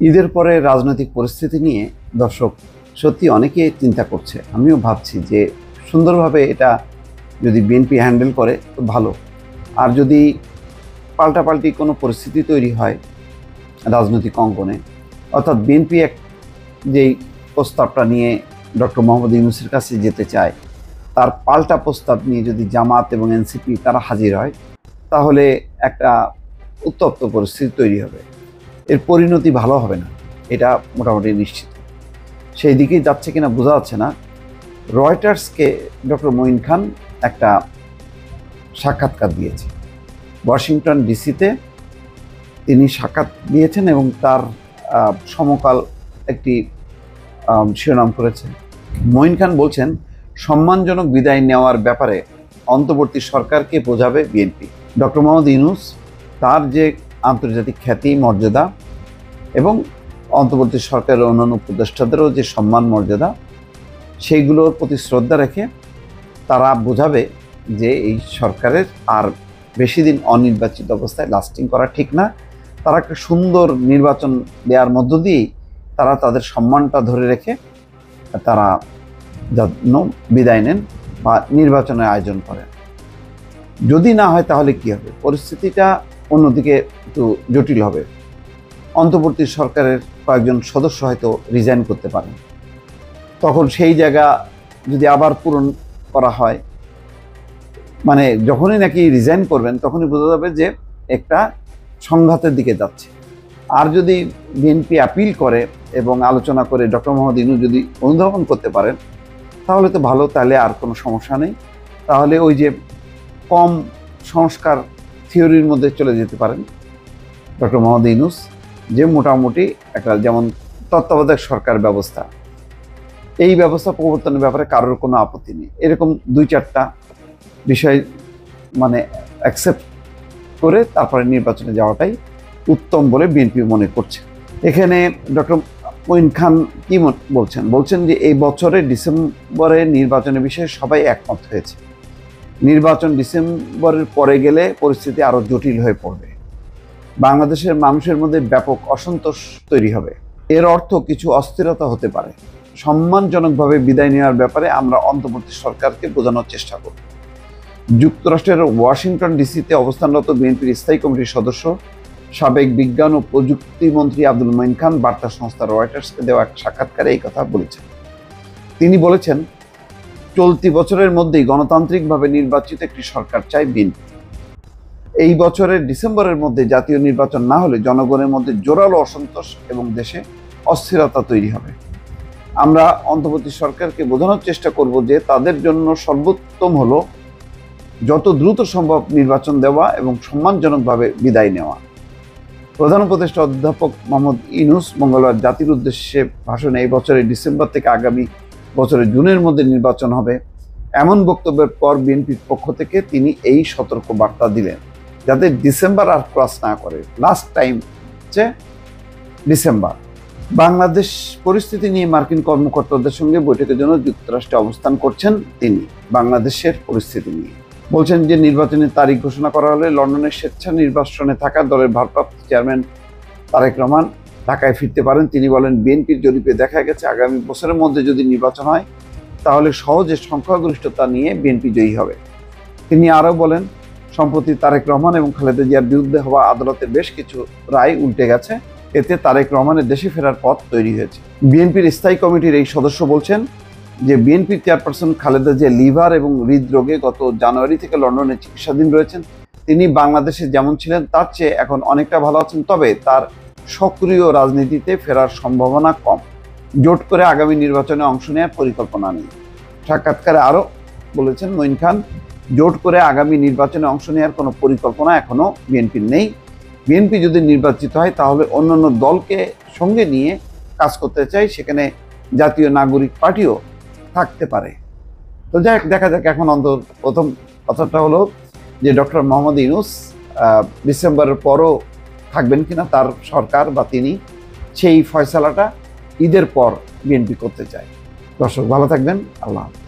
ঈদের পরে রাজনৈতিক পরিস্থিতি নিয়ে দর্শক সত্যি অনেকে চিন্তা করছে। আমিও ভাবছি যে সুন্দরভাবে এটা যদি বিএনপি হ্যান্ডেল করে তো ভালো। আর যদি পাল্টাপাল্টি কোনো পরিস্থিতি তৈরি হয় রাজনৈতিক অঙ্গনে, অর্থাৎ বিএনপি এক যেই প্রস্তাবটা নিয়ে ডক্টর মোহাম্মদ ইউনূসের কাছে যেতে চায়, তার পাল্টা প্রস্তাব নিয়ে যদি জামাত এবং এনসিপি তারা হাজির হয়, তাহলে একটা উত্তপ্ত পরিস্থিতি তৈরি হবে। এর পরিণতি ভালো হবে না, এটা মোটামুটি নিশ্চিত। সেই দিকেই যাচ্ছে কিনা বোঝা যাচ্ছে না। রয়টার্সকে ডক্টর মঈন খান একটা সাক্ষাৎকার দিয়েছে ওয়াশিংটন ডিসিতে। তিনি সাক্ষাৎ দিয়েছেন এবং তার সমকাল একটি শিরোনাম করেছে। মঈন খান বলছেন, সম্মানজনক বিদায় নেওয়ার ব্যাপারে অন্তর্বর্তী সরকারকে বোঝাবে বিএনপি। ডক্টর মোহাম্মদ ইউনূস তার যে আন্তর্জাতিক খ্যাতি মর্যাদা এবং অন্তর্বর্তী সরকারের অন্যান্য উপদেষ্টাদেরও যে সম্মান মর্যাদা, সেইগুলোর প্রতি শ্রদ্ধা রেখে তারা বোঝাবে যে এই সরকারের আর বেশি দিন অনির্বাচিত অবস্থায় লাস্টিং করা ঠিক না। তারা একটা সুন্দর নির্বাচন দেওয়ার মধ্য দিয়েই তারা তাদের সম্মানটা ধরে রেখে তারা যেন বিদায় নেন বা নির্বাচনের আয়োজন করেন। যদি না হয় তাহলে কি হবে? পরিস্থিতিটা অন্যদিকে একটু জটিল হবে। অন্তর্বর্তী সরকারের কয়েকজন সদস্য হয়তো রিজাইন করতে পারেন। তখন সেই জায়গা যদি আবার পূরণ করা হয়, মানে যখনই নাকি রিজাইন করবেন তখনই বোঝা যাবে যে একটা সংঘাতের দিকে যাচ্ছে। আর যদি বিএনপি আপিল করে এবং আলোচনা করে ডক্টর মোহাম্মদ ইউনূস যদি অনুধাবন করতে পারেন তাহলে তো ভালো, তাহলে আর কোনো সমস্যা নেই। তাহলে ওই যে কম সংস্কার থিওরির মধ্যে চলে যেতে পারেন ডক্টর মোহাম্মদ ইউনূস, যে মোটামুটি একটা যেমন তত্ত্বাবধায়ক সরকার ব্যবস্থা, এই ব্যবস্থা প্রবর্তনের ব্যাপারে কারোর কোনো আপত্তি নেই। এরকম 2-4টা বিষয় মানে অ্যাকসেপ্ট করে তারপরে নির্বাচনে যাওয়াটাই উত্তম বলে বিএনপি মনে করছে। এখানে ডক্টর মঈন খান কি বলছেন যে এই বছরের ডিসেম্বরে নির্বাচনের বিষয়ে সবাই একমত হয়েছে। নির্বাচন ডিসেম্বরের পরে গেলে পরিস্থিতি আরও জটিল হয়ে পড়বে। বাংলাদেশের মানুষের মধ্যে ব্যাপক অসন্তোষ তৈরি হবে। এর অর্থ কিছু অস্থিরতা হতে পারে। সম্মানজনকভাবে বিদায় নেওয়ার ব্যাপারে আমরা অন্তর্বর্তী সরকারকে বোঝানোর চেষ্টা করব। যুক্তরাষ্ট্রের ওয়াশিংটন ডিসিতে অবস্থানরত বিএনপির স্থায়ী কমিটির সদস্য সাবেক বিজ্ঞান ও প্রযুক্তি মন্ত্রী আব্দুল মঈন খান বার্তা সংস্থা রয়টার্সকে দেওয়া এক সাক্ষাৎকারে এই কথা বলেছেন। তিনি বলেছেন, চলতি বছরের মধ্যেই গণতান্ত্রিকভাবে নির্বাচিত একটি সরকার চাই বিএনপি। এই বছরের ডিসেম্বরের মধ্যে জাতীয় নির্বাচন না হলে জনগণের মধ্যে জোরালো অসন্তোষ এবং দেশে অস্থিরতা তৈরি হবে। আমরা অন্তর্বর্তী সরকারকে বোঝানোর চেষ্টা করব যে তাদের জন্য সর্বোত্তম হলো যত দ্রুত সম্ভব নির্বাচন দেওয়া এবং সম্মানজনকভাবে বিদায় নেওয়া। প্রধান উপদেষ্টা অধ্যাপক মোহাম্মদ ইউনূস মঙ্গলবার জাতির উদ্দেশ্যে ভাষণে এই বছরের ডিসেম্বর থেকে আগামী বছরের জুনের মধ্যে নির্বাচন হবে এমন বক্তব্যের পর বিএনপির পক্ষ থেকে তিনি এই সতর্ক বার্তা দিলেন যাতে ডিসেম্বর আর ক্রস না করে। লাস্ট টাইম হচ্ছে ডিসেম্বর। বাংলাদেশ পরিস্থিতি নিয়ে মার্কিন কর্মকর্তাদের সঙ্গে বৈঠকের জন্য যুক্তরাষ্ট্রে অবস্থান করছেন তিনি। বাংলাদেশের পরিস্থিতি নিয়ে বলছেন যে নির্বাচনের তারিখ ঘোষণা করা হলে লন্ডনের স্বেচ্ছা নির্বাচনে থাকা দলের ভারপ্রাপ্ত চেয়ারম্যান তারেক রহমান ঢাকায় ফিরতে পারেন। তিনি বলেন, বিএনপির জরিপে দেখা গেছে আগামী বছরের মধ্যে যদি নির্বাচন হয় তাহলে সহজে সংখ্যাগরিষ্ঠতা নিয়ে বিএনপি জয়ী হবে। তিনি আরও বলেন, সম্প্রতি তারেক রহমান এবং খালেদা জিয়ার বিরুদ্ধে হওয়া আদালতের বেশ কিছু রায় উল্টে গেছে। এতে তারেক রহমানের দেশে ফেরার পথ তৈরি হয়েছে। বিএনপির স্থায়ী কমিটির এই সদস্য বলছেন যে বিএনপির চেয়ারপারসন খালেদা জিয়া লিভার এবং হৃদরোগে গত জানুয়ারি থেকে লন্ডনে চিকিৎসাধীন রয়েছেন। তিনি বাংলাদেশে যেমন ছিলেন তার চেয়ে এখন অনেকটা ভালো আছেন, তবে তার সক্রিয় রাজনীতিতে ফেরার সম্ভাবনা কম। জোট করে আগামী নির্বাচনে অংশ নেওয়ার পরিকল্পনা নেই। সাক্ষাৎকারে আরও বলেছেন মঈন খান, জোট করে আগামী নির্বাচনে অংশ নেওয়ার কোনো পরিকল্পনা এখনও বিএনপির নেই। বিএনপি যদি নির্বাচিত হয় তাহলে অন্যান্য দলকে সঙ্গে নিয়ে কাজ করতে চাই, সেখানে জাতীয় নাগরিক পার্টিও থাকতে পারে। তো যাই হোক, দেখা যাক। এখন প্রথম কথাটা হলো যে ডক্টর মোহাম্মদ ইউনূস ডিসেম্বরের পরও থাকবেন কিনা তার সরকার বা তিনি, সেই ফয়সালাটা ঈদের পর বিএনপি করতে চায়। দর্শক ভালো থাকবেন। আল্লাহ হাফেজ।